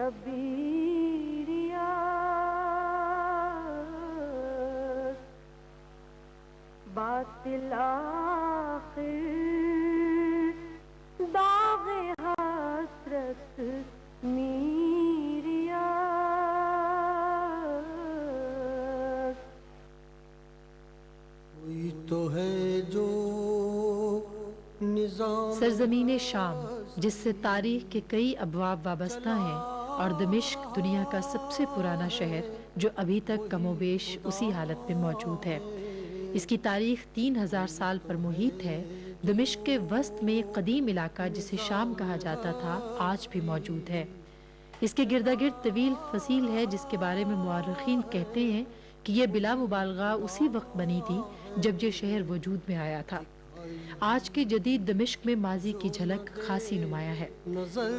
شبیریات باطل آخر داغ حسرت میریات کوئی تو ہے جو نظام سرزمین شام جس سے تاریخ کے کئی ابواب وابستہ ہیں اور دمشق دنیا کا سب سے پرانا شہر جو ابھی تک کم و بیش اسی حالت میں موجود ہے۔ اس کی تاریخ 3000 سال پر محیط ہے۔ دمشق کے وسط میں ایک قدیم علاقہ جسے شام کہا جاتا تھا آج بھی موجود ہے۔ اس کے گردا گرد طویل فصیل ہے جس کے بارے میں مورخین کہتے ہیں کہ یہ بلا مبالغہ اسی وقت بنی تھی جب یہ شہر وجود میں آیا تھا۔ آج کے جدید دمشق میں ماضی کی جھلک خاصی نمایاں ہے۔ نظر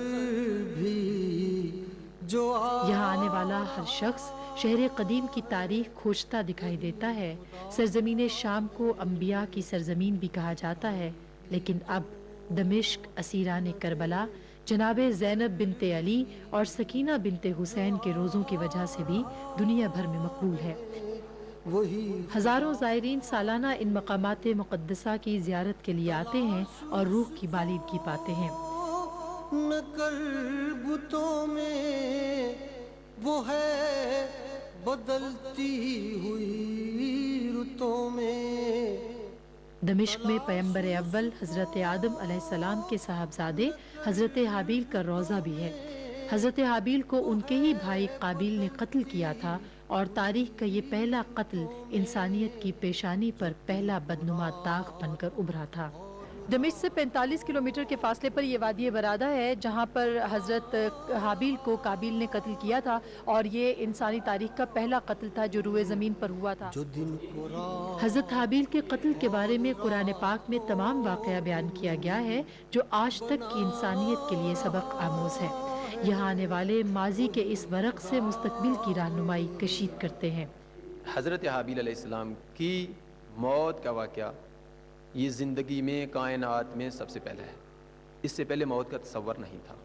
بھی جو یہاں آنے والا ہر شخص شہر قدیم کی تاریخ کھوجتا دکھائی دیتا ہے۔ سرزمین شام کو انبیاء کی سرزمین بھی کہا جاتا ہے، لیکن اب دمشق اسیران کربلا جناب زینب بنت علی اور سکینہ بنت حسین کے روزوں کی وجہ سے بھی دنیا بھر میں مقبول ہے۔ وہی ہزاروں زائرین سالانہ ان مقامات مقدسہ کی زیارت کے لیے آتے ہیں اور روح کی بالیدگی پاتے ہیں۔ نہ کر بتوں میں وہ ہے بدلتی ہوئی رتوں میں۔ دمشق میں پیمبر اول حضرت آدم علیہ السلام کے صاحبزادے حضرت حابیل کا روضہ بھی ہے۔ حضرت حابیل کو ان کے ہی بھائی قابیل نے قتل کیا تھا اور تاریخ کا یہ پہلا قتل انسانیت کی پیشانی پر پہلا بدنما داغ بن کر ابھرا تھا۔ دمشق سے 45 کلومیٹر کے فاصلے پر یہ وادی برادہ ہے جہاں پر حضرت حابیل کو قابیل نے قتل کیا تھا اور یہ انسانی تاریخ کا پہلا قتل تھا جو روئے زمین پر ہوا تھا۔ جو دن کو رات حضرت حابیل کے قتل کے بارے میں قرآن پاک میں تمام واقعہ بیان کیا گیا ہے جو آج تک کی انسانیت کے لیے سبق آموز ہے۔ یہاں آنے والے ماضی کے اس ورق سے مستقبل کی رہنمائی کشید کرتے ہیں۔ حضرت حابیل علیہ السلام کی موت کا واقعہ یہ زندگی میں کائنات میں سب سے پہلا ہے۔ اس سے پہلے موت کا تصور نہیں تھا۔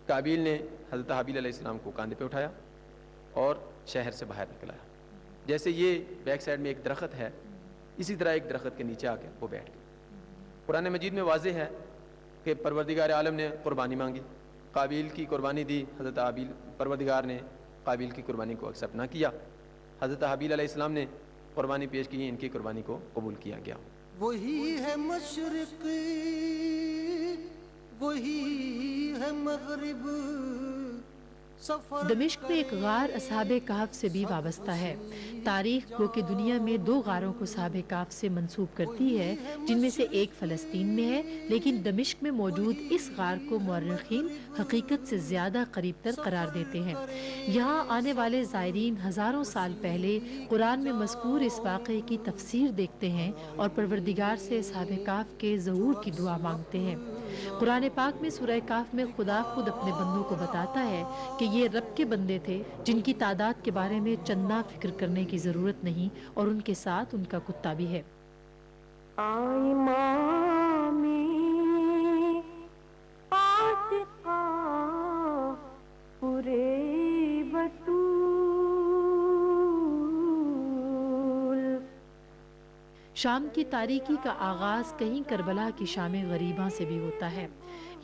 قابیل نے حضرت حابیل علیہ السلام کو کاندھے پہ اٹھایا اور شہر سے باہر نکلایا۔ جیسے یہ بیک سائڈ میں ایک درخت ہے، اسی طرح ایک درخت کے نیچے آ کے وہ بیٹھ گئے۔ قرآن مجید میں واضح ہے کہ پروردگار عالم نے قربانی مانگی، قابیل کی قربانی دی، حضرت حابیل پروردگار نے قابیل کی قربانی کو ایکسیپٹ نہ کیا۔ حضرت حابیل علیہ السلام نے قربانی پیش کی، ان کی قربانی کو قبول کیا گیا۔ وہی ہے مشرق وہی ہے مغرب سفر دمشق میں ایک غار اصحاب کہف سے بھی وابستہ ہے۔ تاریخ گو کہ دنیا میں 2 غاروں کو اصحاب کہف سے منسوب کرتی ہے جن میں سے ایک فلسطین میں ہے، لیکن دمشق میں موجود اس غار کو مورخین حقیقت سے زیادہ قریب تر قرار دیتے ہیں۔ یہاں آنے والے زائرین ہزاروں سال پہلے قرآن میں مذکور اس واقعے کی تفسیر دیکھتے ہیں اور پروردگار سے اصحاب کہف کے ظہور کی دعا مانگتے ہیں۔ قرآن پاک میں سورہ کہف میں خدا خود اپنے بندوں کو بتاتا ہے کہ یہ رب کے بندے تھے جن کی تعداد کے بارے میں چندہ فکر کرنے کی ضرورت نہیں اور ان کے ساتھ ان کا کتا بھی ہے۔ شام کی تاریکی کا آغاز کہیں کربلا کی شام غریباں سے بھی ہوتا ہے۔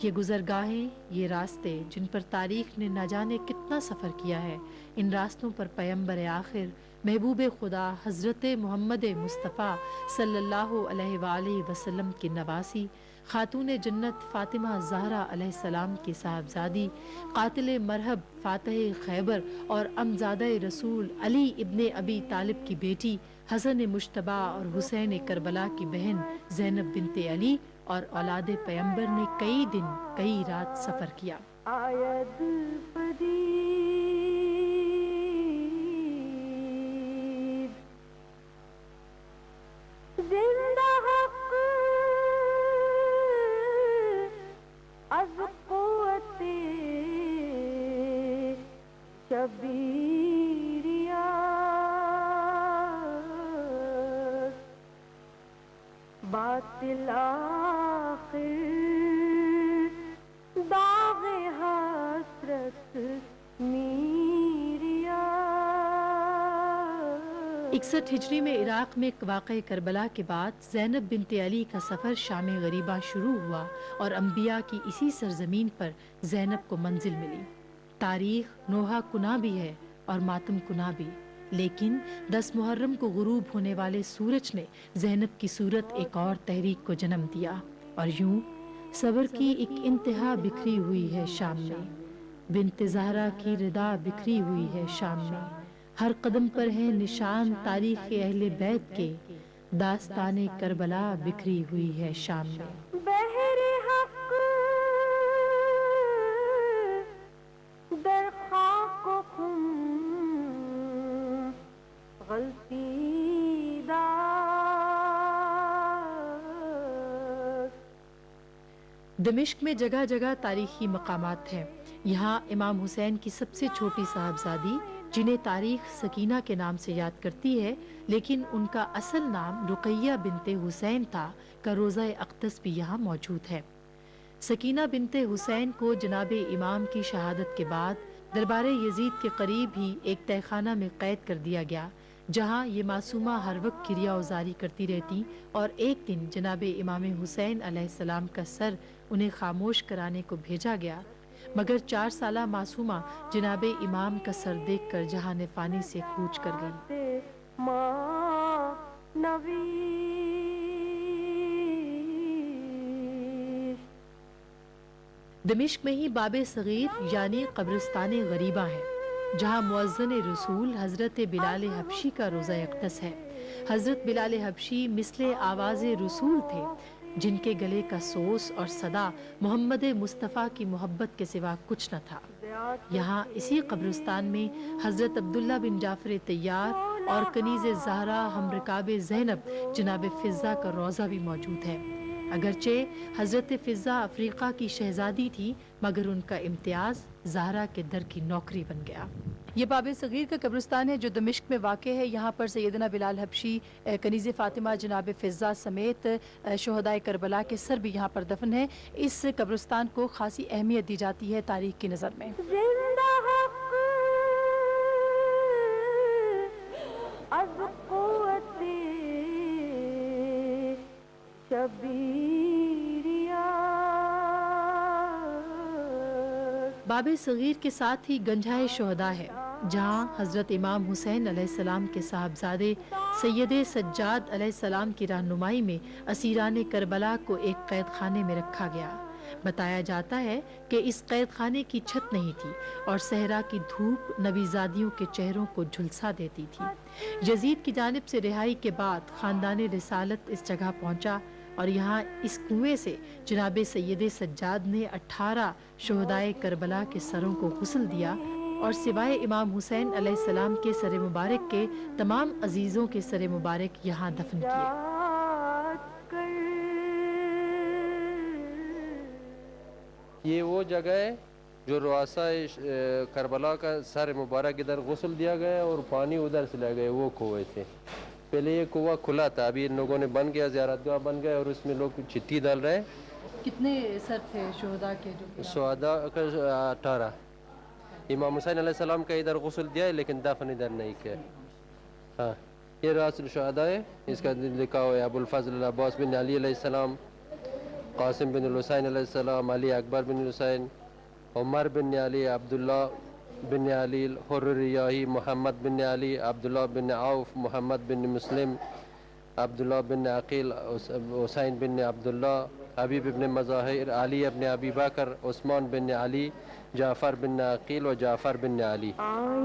یہ گزرگاہیں، یہ راستے جن پر تاریخ نے نہ جانے کتنا سفر کیا ہے، ان راستوں پر پیمبر آخر محبوب خدا حضرت محمد مصطفیٰ صلی اللہ علیہ وآلہ وسلم کی نواسی خاتون جنت فاطمہ زہرا علیہ السلام کی صاحبزادی، قاتل مرہب فاتح خیبر اور امزادہ رسول علی ابن ابی طالب کی بیٹی، حسن مجتبیٰ اور حسین کربلا کی بہن زینب بنت علی اور اولاد پیمبر نے کئی دن کئی رات سفر کیا۔ آید پدید زندہ حق از قوت شبیریات باطل آخر داغ حسرت 61 ہجری میں عراق میں واقع کربلا کے بعد زینب بنت علی کا سفر شام غریبہ شروع ہوا اور انبیاء کی اسی سرزمین پر زینب کو منزل ملی۔ تاریخ نوحہ کنا بھی ہے اور ماتم کنا بھی، لیکن 10 محرم کو غروب ہونے والے سورج نے زینب کی صورت ایک اور تحریک کو جنم دیا، اور یوں صبر کی ایک انتہا بکھری ہوئی ہے شام میں، بنت زہرا کی ردا بکھری ہوئی ہے شام میں، ہر قدم پر ہے نشان تاریخ اہل بیت کے، داستان کربلا بکھری ہوئی ہے شام میں۔ بہر حق در خاک و خون غلطی دار۔ دمشق میں جگہ جگہ تاریخی مقامات ہیں۔ یہاں امام حسین کی سب سے چھوٹی صاحبزادی، جنہیں تاریخ سکینہ کے نام سے یاد کرتی ہے، لیکن ان کا اصل نام رقیہ بنت حسین تھا، کا روضہ اقدس بھی یہاں موجود ہے۔ سکینہ بنت حسین کو جناب امام کی شہادت کے بعد دربار یزید کے قریب ہی ایک تہہ خانہ میں قید کر دیا گیا، جہاں یہ معصومہ ہر وقت کریا اوزاری کرتی رہتی، اور ایک دن جناب امام حسین علیہ السلام کا سر انہیں خاموش کرانے کو بھیجا گیا، مگر 4 سالہ معصومہ جناب امام کا سر دیکھ کر جہان فانی سے کوچ کر گئی۔ دمشق میں ہی باب صغیر یعنی قبرستان غریبہ ہے، جہاں مؤذن رسول حضرت بلال حبشی کا روضہ اقدس ہے۔ حضرت بلال حبشی مثل آواز رسول تھے، جن کے گلے کا سوس اور صدا محمد مصطفیٰ کی محبت کے سوا کچھ نہ تھا۔ یہاں اسی قبرستان میں حضرت عبداللہ بن جعفر طیار اور کنیز زہرا ہم رکاب زینب جناب فضہ کا روضہ بھی موجود ہے۔ اگرچہ حضرت فضہ افریقہ کی شہزادی تھی، مگر ان کا امتیاز زہرا کے در کی نوکری بن گیا۔ یہ باب صغیر کا قبرستان ہے جو دمشق میں واقع ہے۔ یہاں پر سیدنا بلال حبشی، کنیز فاطمہ جناب فضہ سمیت شہدائے کربلا کے سر بھی یہاں پر دفن ہیں۔ اس قبرستان کو خاصی اہمیت دی جاتی ہے تاریخ کی نظر میں۔ زندہ حق از قوت شبیریہ۔ باب صغیر کے ساتھ ہی گنجھائے شہداء ہے، جہاں حضرت امام حسین علیہ السلام کے صاحبزادے سید سجاد علیہ السلام کی رہنمائی میں اسیران کربلا کو ایک قید خانے میں رکھا گیا۔ بتایا جاتا ہے کہ اس قید خانے کی چھت نہیں تھی اور صحرا کی دھوپ نویزادیوں کے چہروں کو جھلسا دیتی تھی۔ یزید کی جانب سے رہائی کے بعد خاندان رسالت اس جگہ پہنچا، اور یہاں اس کنویں سے جناب سید سجاد نے 18 شہدائے کربلا کے سروں کو غسل دیا، اور سوائے امام حسین علیہ السلام کے سر مبارک کے تمام عزیزوں کے سر مبارک یہاں دفن کیے۔ یہ وہ جگہ ہے جو رؤسائے کربلا کا سر مبارک ادھر غسل دیا گیا اور پانی ادھر سے لے گئے وہ کنویں سے۔ پہلے یہ کنواں کھلا تھا، ابھی ان لوگوں نے بن گیا، زیارت گاہ بن گیا، اور اس میں لوگ چٹی ڈال رہے ہیں۔ کتنے سر تھے شہداء کے؟ جو شہداء کا 18۔ امام حسین علیہ السلام کا ادھر غسل دیا ہے لیکن دفن ادھر نہیں کیا۔ ہاں، یہ راس الشہداء ہے، اس کا لکھا ہوا ہے ابو الفضل العباس بن علی علیہ السلام، قاسم بن الحسین علیہ السلام، علی اکبر بن الحسین، عمر بن علی، عبداللہ بن علی، حر ریاحی، محمد بن علی، عبداللہ بن عوف، محمد بن مسلم، عبداللہ بن عقیل، حسین بن عبداللہ، حبیب بن مظاہر، علی بن ابی بکر، عثمان بن علی، جعفر بن عقیل و جعفر بن علی۔ کون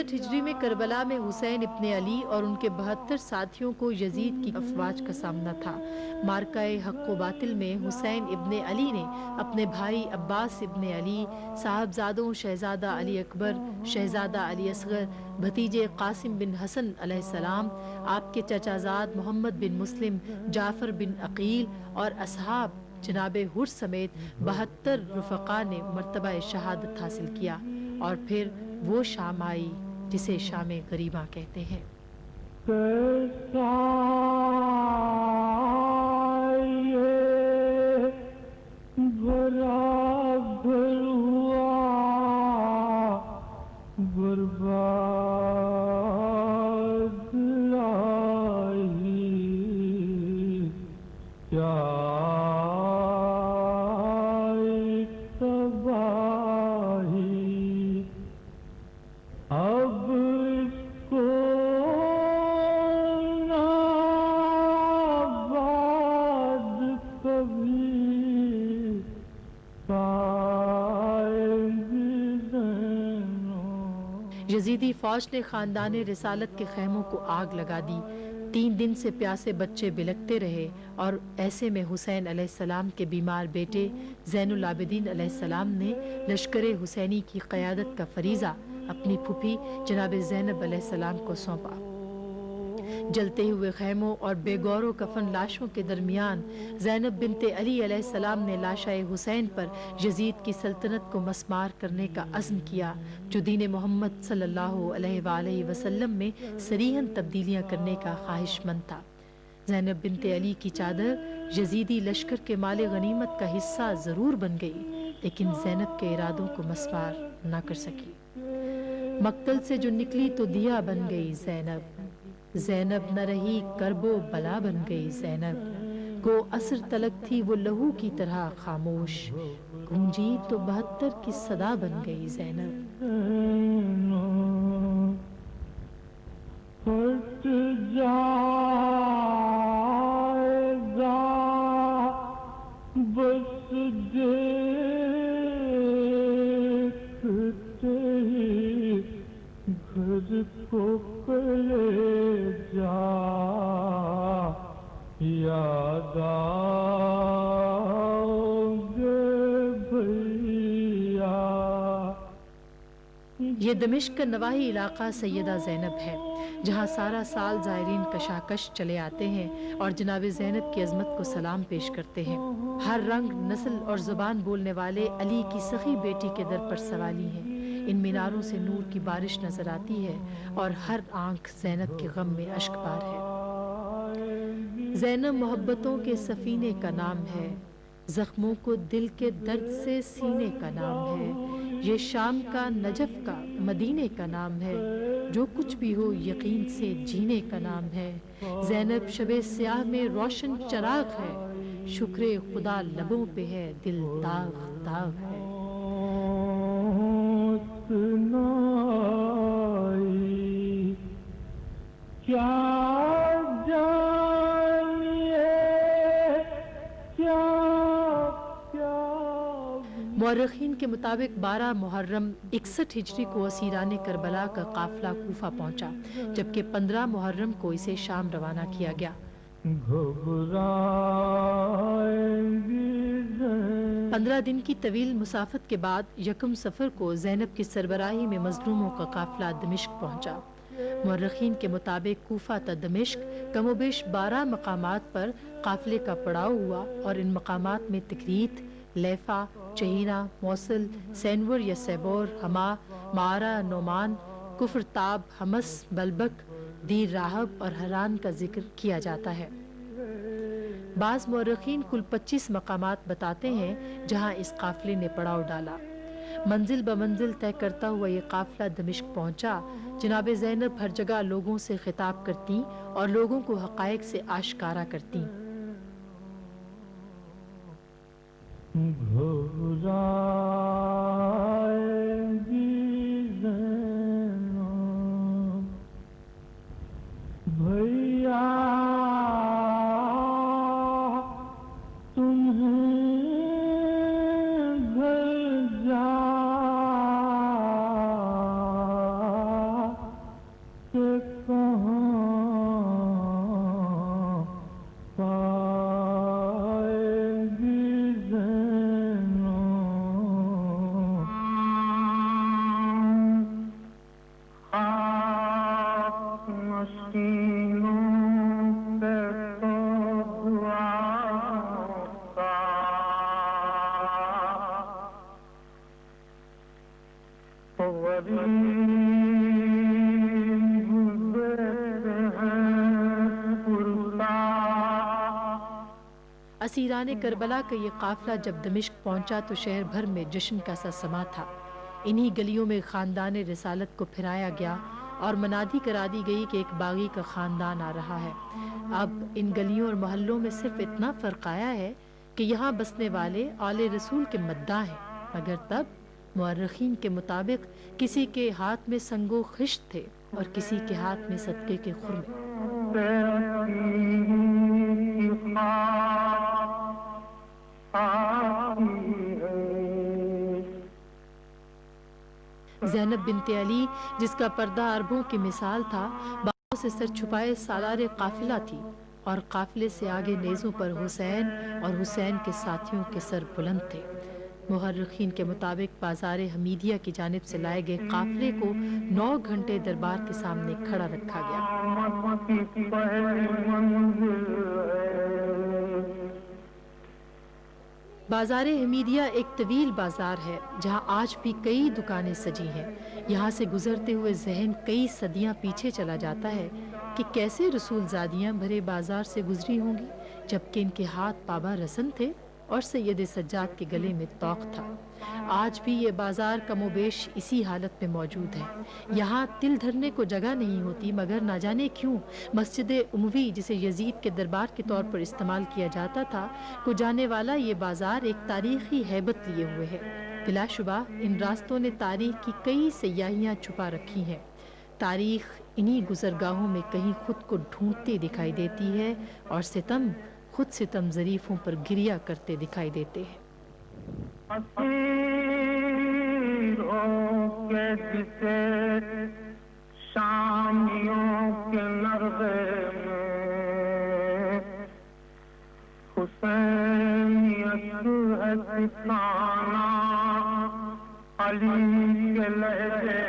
61 ہجری میں کربلا میں حسین ابن علی اور ان کے 72 ساتھیوں کو یزید کی افواج کا سامنا تھا۔ مارکہ حق و باطل میں حسین ابن علی نے اپنے بھائی عباس ابن علی، صاحبزادوں شہزادہ علی اکبر، شہزادہ علی اصغر، بھتیجے قاسم بن حسن علیہ السلام، آپ کے چچا زاد محمد بن مسلم، جعفر بن عقیل اور اصحاب جناب حر سمیت 72 رفقا نے مرتبہ شہادت حاصل کیا، اور پھر وہ شام آئی جسے شام غریباں کہتے ہیں۔ یزیدی فوج نے خاندان رسالت کے خیموں کو آگ لگا دی۔ 3 دن سے پیاسے بچے بلکتے رہے، اور ایسے میں حسین علیہ السلام کے بیمار بیٹے زین العابدین علیہ السلام نے لشکر حسینی کی قیادت کا فریضہ اپنی پھوپھی جناب زینب علیہ السلام کو سونپا۔ جلتے ہوئے خیموں اور بے گور و کفن لاشوں کے درمیان زینب بنت علی علیہ السلام نے لاشا حسین پر یزید کی سلطنت کو مسمار کرنے کا عزم کیا، جو دین محمد صلی اللہ علیہ وآلہ وسلم میں صریحاً تبدیلیاں کرنے کا خواہش مند تھا۔ زینب بنت علی کی چادر یزیدی لشکر کے مال غنیمت کا حصہ ضرور بن گئی، لیکن زینب کے ارادوں کو مسمار نہ کر سکی۔ مقتل سے جو نکلی تو دیا بن گئی زینب، زینب نہ رہی کرب و بلا بن گئی زینب، گو عصر تلک تھی وہ لہو کی طرح خاموش، گونجی تو 72 کی صدا بن گئی زینب۔ پھٹ جائے گا بس دیکھتے ہی گھر کو جا یاد یہ دمشق کا نواحی علاقہ سیدہ زینب ہے، جہاں سارا سال زائرین کشاکش چلے آتے ہیں اور جناب زینب کی عظمت کو سلام پیش کرتے ہیں۔ ہر رنگ، نسل اور زبان بولنے والے علی کی سخی بیٹی کے در پر سوالی ہیں۔ ان میناروں سے نور کی بارش نظر آتی ہے، اور ہر آنکھ زینب کے غم میں اشک بار ہے۔ زینب محبتوں کے سفینے کا نام ہے، زخموں کو دل کے درد سے سینے کا نام ہے۔ یہ شام کا، نجف کا، مدینے کا نام ہے، جو کچھ بھی ہو یقین سے جینے کا نام ہے۔ زینب شب سیاہ میں روشن چراغ ہے، شکر خدا لبوں پہ ہے، دل داغ داغ ہے۔ مورخین کے مطابق 12 محرم 61 ہجری کو اسیران کربلا کا قافلہ کوفہ پہنچا، جبکہ 15 محرم کو اسے شام روانہ کیا گیا۔ 15 دن کی طویل مسافت کے بعد یکم صفر کو زینب کی سربراہی میں مظلوموں کا قافلہ دمشق پہنچا۔ مورخین کے مطابق کوفہ تا دمشق کم و بیش 12 مقامات پر قافلے کا پڑاؤ ہوا، اور ان مقامات میں تکریت، لیفا، چہینہ، موصل، سینور یا سیبور، ہما، معارہ، نعمان، کفر تاب، حمص، بلبک، دیر راہب اور حران کا ذکر کیا جاتا ہے۔ بعض مورخین کل 25 مقامات بتاتے ہیں جہاں اس قافلے نے پڑاؤ ڈالا۔ منزل بمنزل طے کرتا ہوا یہ قافلہ دمشق پہنچا۔ جناب زینب ہر جگہ لوگوں سے خطاب کرتی اور لوگوں کو حقائق سے آشکارا کرتی۔ اسیران کربلا کا یہ قافلہ جب دمشق پہنچا تو شہر بھر میں جشن کا سا سما تھا۔ انہی گلیوں میں خاندان رسالت کو پھرایا گیا اور منادی کرا دی گئی کہ ایک باغی کا خاندان آ رہا ہے۔ اب ان گلیوں اور محلوں میں صرف اتنا فرق آیا ہے کہ یہاں بسنے والے آل رسول کے مداح ہیں، مگر تب مورخین کے مطابق کسی کے ہاتھ میں سنگو خشت تھے اور کسی کے ہاتھ میں صدقے کے خرمے۔ زینب بنت علی جس کا پردہ عربوں کی مثال تھا، بالوں سے سر چھپائے سالار قافلہ تھی اور قافلے سے آگے نیزوں پر حسین اور حسین کے ساتھیوں کے سر بلند تھے۔ محرخین کے مطابق بازار حمیدیہ کی جانب سے لائے گئے قافلے کو 9 گھنٹے دربار کے سامنے کھڑا رکھا گیا۔ بازار حمیدیہ ایک طویل بازار ہے جہاں آج بھی کئی دکانیں سجی ہیں۔ یہاں سے گزرتے ہوئے ذہن کئی صدیاں پیچھے چلا جاتا ہے کہ کیسے رسول زادیاں بھرے بازار سے گزری ہوں گی جبکہ ان کے ہاتھ پابا رسن تھے اور سید سجاد کے گلے میں طوق تھا۔ آج بھی یہ بازار کم و بیش اسی حالت میں موجود ہے۔ یہاں تل دھرنے کو جگہ نہیں ہوتی، مگر نہ جانے کیوں مسجد اموی جسے یزید کے دربار کے طور پر استعمال کیا جاتا تھا کو جانے والا یہ بازار ایک تاریخی ہیبت لیے ہوئے ہے۔ بلا شبہ ان راستوں نے تاریخ کی کئی سیاحیاں چھپا رکھی ہیں۔ تاریخ انہی گزرگاہوں میں کہیں خود کو ڈھونڈتی دکھائی دیتی ہے اور ستم خود ستم ظریفوں پر گریا کرتے دکھائی دیتے ہیں۔ شامیوں کے نرغے میں حسینیت ہے ستانا علی کے لہجے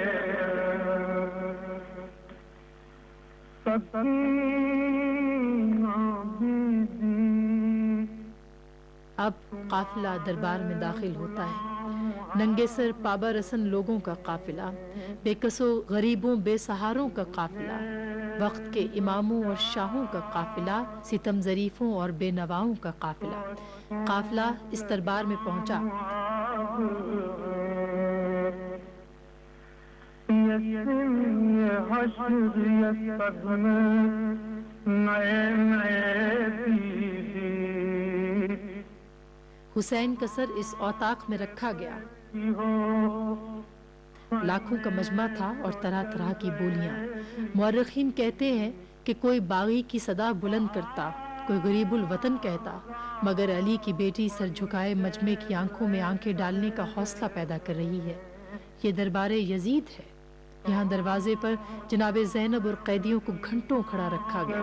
اب قافلہ دربار میں داخل ہوتا ہے۔ ننگے سر پابا رسن لوگوں کا قافلہ، بے کسو غریبوں بے سہاروں کا قافلہ، وقت کے اماموں اور شاہوں کا قافلہ، ستم ظریفوں اور بے نواؤں کا قافلہ۔ قافلہ اس دربار میں پہنچا۔ حسین کا سر اس اوطاق میں رکھا گیا۔ لاکھوں کا مجمع تھا اور طرح طرح کی بولیاں۔ مورخین کہتے ہیں کہ کوئی باغی کی صدا بلند کرتا، کوئی غریب الوطن کہتا، مگر علی کی بیٹی سر جھکائے مجمع کی آنکھوں میں آنکھیں ڈالنے کا حوصلہ پیدا کر رہی ہے۔ یہ دربار یزید ہے۔ یہاں دروازے پر جناب زینب اور قیدیوں کو گھنٹوں کھڑا رکھا گیا۔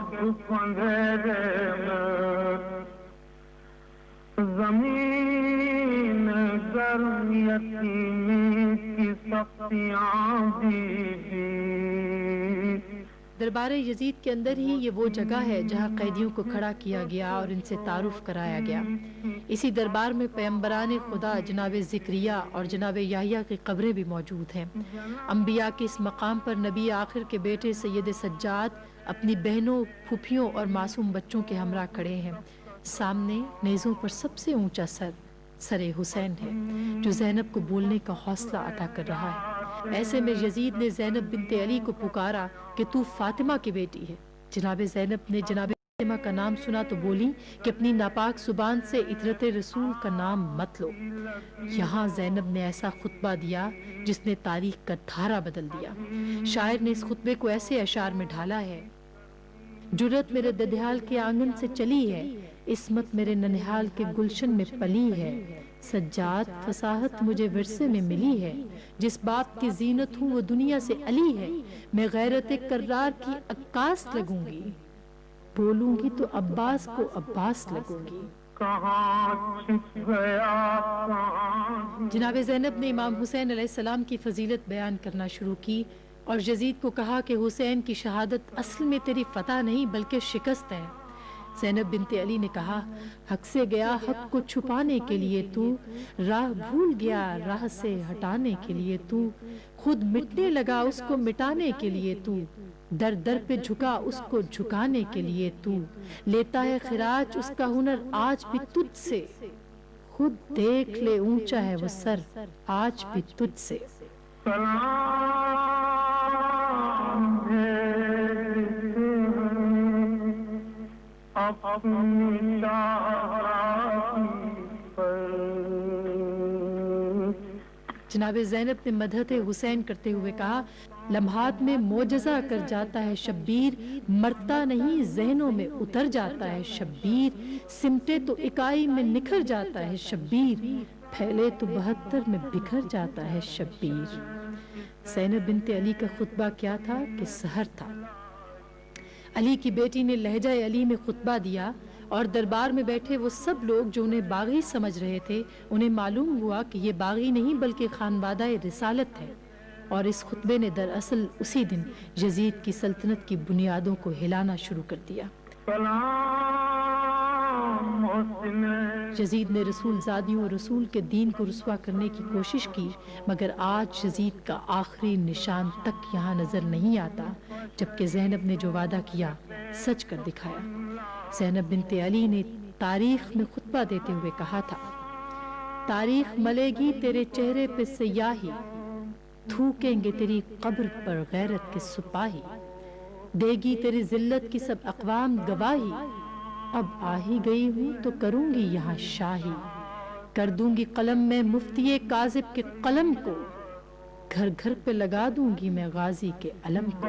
زمین گرم یتیمی کی سختیاں بھی۔ دربار یزید کے اندر ہی یہ وہ جگہ ہے جہاں قیدیوں کو کھڑا کیا گیا اور ان سے تعارف کرایا گیا۔ اسی دربار میں پیغمبران خدا جناب زکریا اور جناب یحییٰ کی قبریں بھی موجود ہیں۔ انبیاء کے اس مقام پر نبی آخر کے بیٹے سید سجاد اپنی بہنوں، پھوپھیوں اور معصوم بچوں کے ہمراہ کھڑے ہیں۔ سامنے نیزوں پر سب سے اونچا سر حسین ہے جو زینب کو بولنے کا حوصلہ عطا کر رہا ہے۔ ایسے میں یزید نے زینب بنت علی کو پکارا کہ تو فاطمہ کی بیٹی ہے۔ جناب زینب نے جناب فاطمہ کا نام سنا تو بولی کہ اپنی ناپاک زبان سے عطرت رسول کا نام مت لو۔ یہاں زینب نے ایسا خطبہ دیا جس نے تاریخ کا دھارا بدل دیا۔ شاعر نے اس خطبے کو ایسے اشعار میں ڈھالا ہے: جرت میرے ددیال کے آنگن سے چلی ہے، عصمت میرے ننہال کے گلشن میں پلی ہے، سجاد فصاحت مجھے ورثے میں ملی ہے، جس باپ کی زینت ہوں وہ دنیا سے علی ہے، میں غیرت کرار کی عکاس لگوں گی، بولوں گی تو عباس کو عباس لگوں گی۔ جناب زینب نے امام حسین علیہ السلام کی فضیلت بیان کرنا شروع کی اور یزید کو کہا کہ حسین کی شہادت اصل میں تیری فتح نہیں بلکہ شکست ہے۔ زینب بنت علی نے کہا حق سے گیا حق کو چھپانے کے لیے تو، راہ بھول گیا راہ سے ہٹانے کے لیے تو، خود مٹنے لگا اس کو مٹانے کے لیے تو، در در پہ جھکا اس کو جھکانے کے لیے تو، لیتا ہے خراج اس کا ہنر آج بھی تجھ سے، خود دیکھ لے اونچا ہے وہ سر آج بھی تجھ سے۔ جناب زینب نے مدحت حسین کرتے ہوئے کہا لمحات میں معجزہ کر جاتا ہے شبیر، مرتا نہیں ذہنوں میں اتر جاتا ہے شبیر، سمٹے تو اکائی میں نکھر جاتا ہے شبیر، پھیلے تو 72 میں بکھر جاتا ہے شبیر۔ زینب بنت علی کا خطبہ کیا تھا کہ سحر تھا۔ علی کی بیٹی نے لہجہ علی میں خطبہ دیا اور دربار میں بیٹھے وہ سب لوگ جو انہیں باغی سمجھ رہے تھے انہیں معلوم ہوا کہ یہ باغی نہیں بلکہ خانوادہ رسالت ہے، اور اس خطبے نے دراصل اسی دن یزید کی سلطنت کی بنیادوں کو ہلانا شروع کر دیا۔ یزید نے رسول زادیوں اور رسول کے دین کو رسوا کرنے کی کوشش کی، مگر آج یزید کا آخری نشان تک یہاں نظر نہیں آتا، جبکہ زینب نے جو وعدہ کیا سچ کر دکھایا۔ زینب بنت علی نے تاریخ میں خطبہ دیتے ہوئے کہا تھا تاریخ ملے گی تیرے چہرے پہ سیاہی، تھوکیں گے تیری قبر پر غیرت کے سپاہی، دے گی تیری ذلت کی سب اقوام گواہی، اب آ ہی گئی ہوں تو کروں گی یہاں شاہی، کر دوں گی قلم میں مفتی کاذب کے قلم کو، گھر گھر پہ لگا دوں گی میں غازی کے علم کو۔